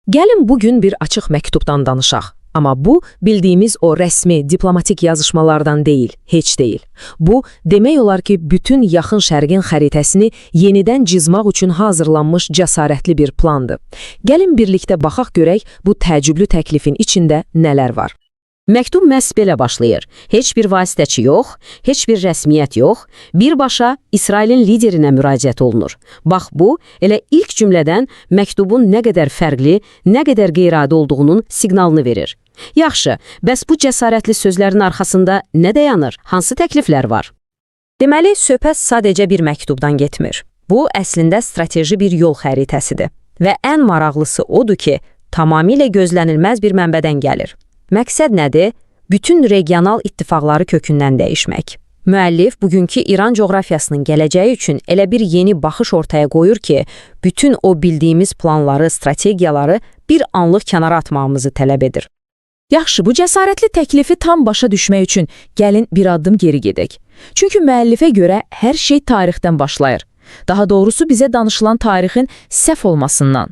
Gəlin bugün bir açıq məktubdan danışaq. Amma bu, bildiyimiz o rəsmi, diplomatik yazışmalardan deyil, heç deyil. Bu, demək olar ki, bütün yaxın şərqin xəritəsini yenidən cızmaq üçün hazırlanmış cəsarətli bir plandır. Gəlin birlikdə baxaq görək bu təəccüblü təklifin içində nələr var. Məktub məhz belə başlayır. Heç bir vasitəçi yox, heç bir rəsmiyyət yox, birbaşa İsrailin liderinə müraciət olunur. Bax bu, elə ilk cümlədən məktubun nə qədər fərqli, nə qədər qeyri-adi olduğunun siqnalını verir. Yaxşı, bəs bu cəsarətli sözlərin arxasında nə dayanır? Hansı təkliflər var? Deməli, söhbət sadəcə bir məktubdan getmir. Bu, əslində strateji bir yol xəritəsidir. Və ən maraqlısı odur ki, tamamilə gözlənilməz bir mənbədən gəlir. Məqsəd nədir? Bütün regional ittifaqları kökündən dəyişmək. Müəllif bugünkü İran coğrafiyasının gələcəyi üçün elə bir yeni baxış ortaya qoyur ki, bütün o bildiyimiz planları, strategiyaları bir anlıq kənara atmağımızı tələb edir. Yaxşı, bu cəsarətli təklifi tam başa düşmək üçün gəlin bir addım geri gedək. Çünki müəllifə görə hər şey tarixdən başlayır. Daha doğrusu bizə danışılan tarixin səhv olmasından.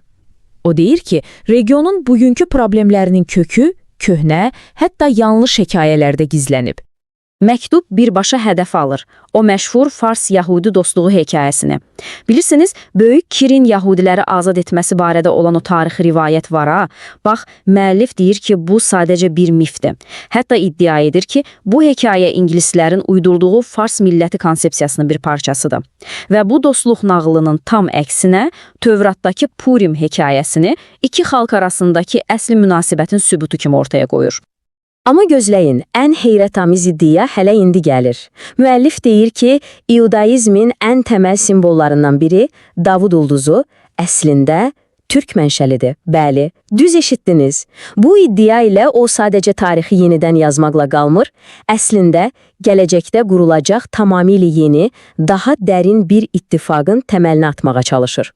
O deyir ki, regionun bugünkü problemlərinin kökü köhnə, hətta yanlış hekayələrdə gizlənib. Məktub birbaşa hədəf alır. O məşhur Fars-Yahudi dostluğu hekayəsini. Bilirsiniz, Böyük Kirin Yahudiləri azad etməsi barədə olan o tarixi rivayət var ha. Bax, müəllif deyir ki, bu sadəcə bir mifdir. Hətta iddia edir ki, bu hekayə ingilislərin uydurduğu Fars milləti konsepsiyasının bir parçasıdır. Və bu dostluq nağılının tam əksinə Tövratdakı Purim hekayəsini iki xalq arasındakı əsli münasibətin sübutu kimi ortaya qoyur. Amma gözləyin, ən heyrətamiz iddia hələ indi gəlir. Müəllif deyir ki, İudaizmin ən təməl simvollarından biri Davud ulduzu əslində türk mənşəlidir. Bəli, düz eşitdiniz. Bu iddia ilə o sadəcə tarixi yenidən yazmaqla qalmır, əslində gələcəkdə qurulacaq tamamilə yeni, daha dərin bir ittifaqın təməlini atmağa çalışır.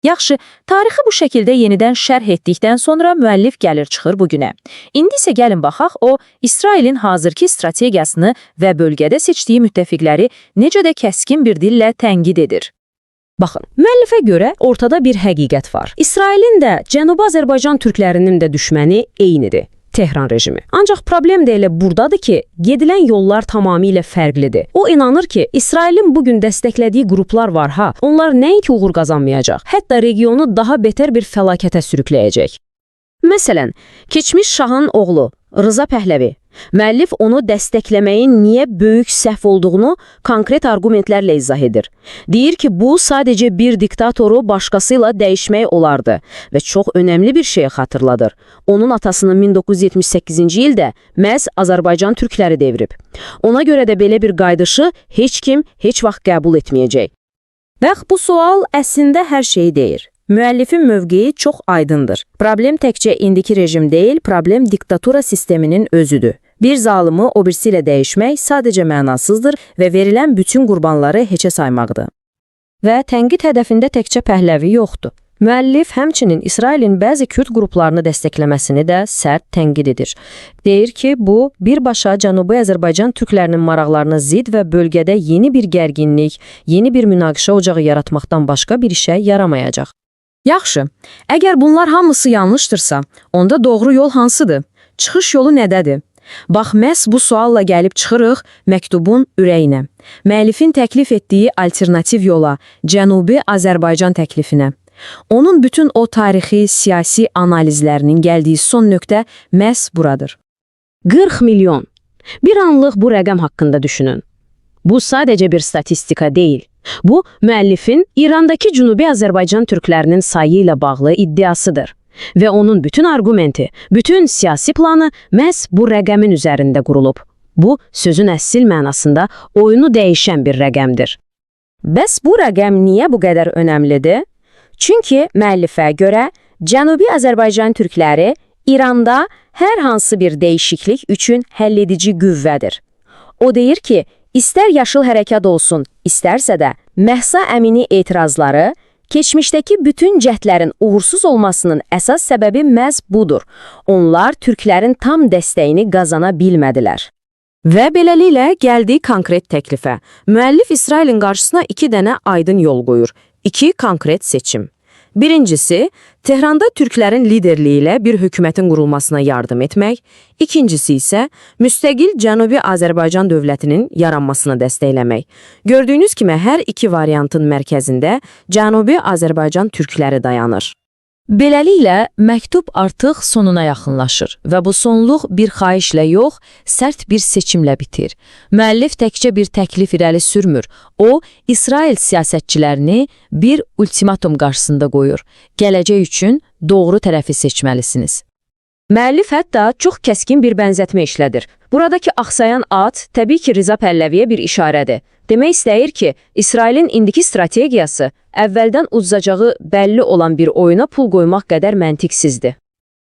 Yaxşı, tarixi bu şəkildə yenidən şərh etdikdən sonra müəllif gəlir çıxır bugünə. İndi isə gəlin baxaq o, İsrailin hazırki strategiyasını və bölgədə seçdiyi müttəfiqləri necə də kəskin bir dillə tənqid edir. Baxın, müəllifə görə ortada bir həqiqət var. İsrailin də, Cənubi Azərbaycan türklərinin də düşməni eynidir. Tehran rejimi. Ancaq problem də elə buradadır ki, gedilən yollar tamamilə fərqlidir. O inanır ki, İsrailin bugün dəstəklədiyi qruplar var ha, onlar nəinki uğur qazanmayacaq, hətta regionu daha betər bir fəlakətə sürükləyəcək. Məsələn, keçmiş şahın oğlu Rıza Pəhləvi. Müəllif onu dəstəkləməyin niyə böyük səhv olduğunu konkret arqumentlərlə izah edir. Deyir ki, bu sadəcə bir diktatoru başqasıyla dəyişmək olardı və çox önəmli bir şeyi xatırladır. Onun atasını 1978-ci ildə məhz Azərbaycan türkləri devrib. Ona görə də belə bir qayıdışı heç kim heç vaxt qəbul etməyəcək. Bax, bu sual əslində hər şeyi deyir. Müəllifin mövqeyi çox aydındır. Problem təkcə indiki rejim deyil, problem diktatura sisteminin özüdür. Bir zalımı o birisi ilə dəyişmək sadəcə mənasızdır və verilən bütün qurbanları heçə saymaqdır. Və tənqid hədəfində təkcə Pəhləvi yoxdur. Müəllif həmçinin İsrailin bəzi Kürd qruplarını dəstəkləməsini də sərt tənqid edir. Deyir ki, bu, birbaşa Cənubi Azərbaycan türklərinin maraqlarına zid və bölgədə yeni bir gərginlik, yeni bir münaqişə ocağı yaratmaqdan başqa bir işə yaramayacaq. Yaxşı, əgər bunlar hamısı yanlışdırsa, onda doğru yol hansıdır? Çıxış yolu nədədir? Bax, məhz bu sualla gəlib çıxırıq məktubun ürəyinə. Müəllifin təklif etdiyi alternativ yola, Cənubi Azərbaycan təklifinə. Onun bütün o tarixi, siyasi analizlərinin gəldiyi son nöqtə məhz buradır. 40 milyon. Bir anlıq bu rəqəm haqqında düşünün. Bu sadəcə bir statistika deyil. Bu, müəllifin İrandakı Cənubi Azərbaycan türklərinin sayı ilə bağlı iddiasıdır. Və onun bütün arqumenti, bütün siyasi planı məhz bu rəqəmin üzərində qurulub. Bu, sözün əsl mənasında oyunu dəyişən bir rəqəmdir. Bəs bu rəqəm niyə bu qədər önəmlidir? Çünki müəllifə görə Cənubi Azərbaycan türkləri İranda hər hansı bir dəyişiklik üçün həlledici qüvvədir. O deyir ki, İstər yaşıl hərəkat olsun, istərsə də Məhsa Əmini etirazları, keçmişdəki bütün cəhdlərin uğursuz olmasının əsas səbəbi məhz budur. Onlar türklərin tam dəstəyini qazana bilmədilər. Və beləliklə gəldiyi konkret təklifə. Müəllif İsrailin qarşısına iki dənə aydın yol qoyur. İki konkret seçim. Birincisi, Tehranda türklərin liderliyi ilə bir hökumətin qurulmasına yardım etmək. İkincisi isə müstəqil Cənubi Azərbaycan dövlətinin yaranmasını dəstəkləmək. Gördüyünüz kimi hər iki variantın mərkəzində Cənubi Azərbaycan türkləri dayanır. Beləliklə, məktub artıq sonuna yaxınlaşır və bu sonluq bir xahişlə yox, sərt bir seçimlə bitir. Müəllif təkcə bir təklif irəli sürmür. O, İsrail siyasətçilərini bir ultimatum qarşısında qoyur. Gələcək üçün doğru tərəfi seçməlisiniz. Müəllif hətta çox kəskin bir bənzətmə işlədir. Buradakı axsayan at təbii ki, Rıza Pəhləviyə bir işarədir. Demək istəyir ki, İsrailin indiki strategiyası əvvəldən uzacağı bəlli olan bir oyuna pul qoymaq qədər məntiqsizdir.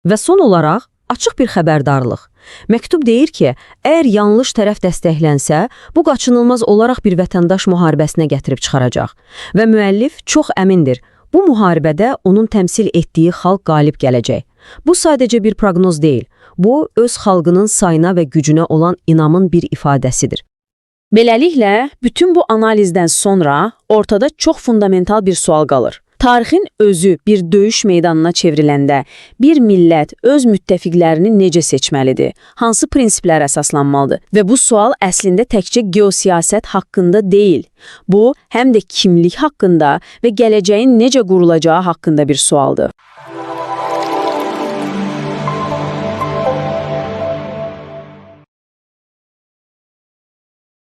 Və son olaraq, açıq bir xəbərdarlıq. Məktub deyir ki, əgər yanlış tərəf dəstəklənsə, bu qaçınılmaz olaraq bir vətəndaş müharibəsinə gətirib çıxaracaq. Və müəllif çox əmindir, bu müharibədə onun təmsil etdiyi xalq qalib gələcək. Bu sadəcə bir proqnoz deyil, bu öz xalqının sayına və gücünə olan inamın bir ifadəsidir. Beləliklə, bütün bu analizdən sonra ortada çox fundamental bir sual qalır. Tarixin özü bir döyüş meydanına çevriləndə bir millət öz müttəfiqlərini necə seçməlidir? Hansı prinsiplərə əsaslanmalıdır? Və bu sual əslində təkcə geosiyasət haqqında deyil. Bu, həm də kimlik haqqında və gələcəyin necə qurulacağı haqqında bir sualdır.